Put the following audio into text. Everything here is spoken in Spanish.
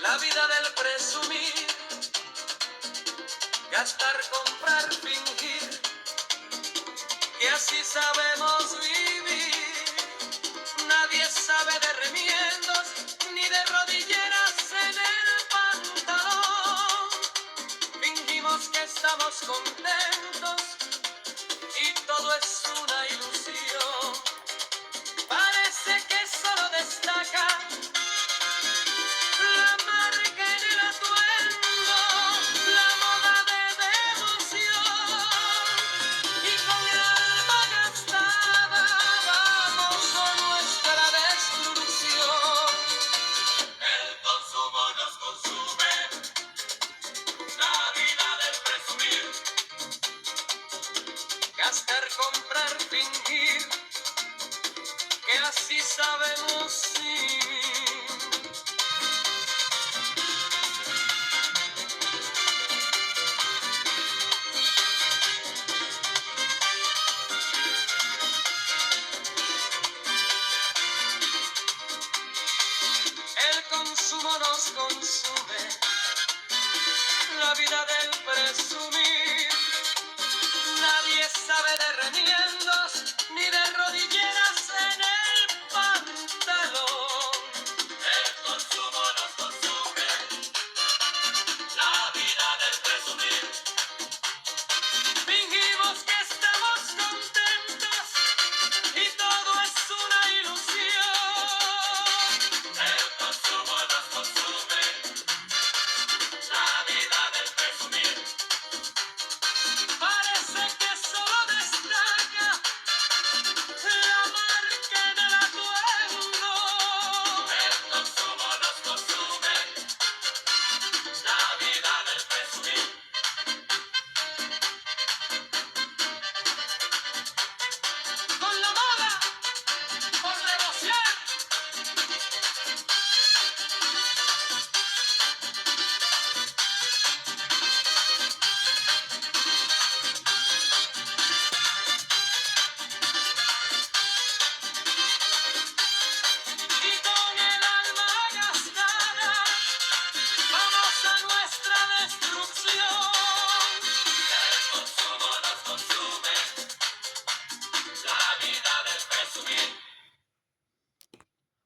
La vida del presumir, gastar, comprar, fingir, que así sabemos vivir. Nadie sabe de remiendos ni de rodilleras en el pantalón. Fingimos que estamos contentos y todo es una ilusión. Parece que solo destaca la marca en el atuendo, la moda de devoción. Y con el alma gastada vamos a nuestra destrucción. El consumo nos consume, la vida del presumir. Gastar, comprar, fingir, que así sabemos vivir. El consumo nos consume.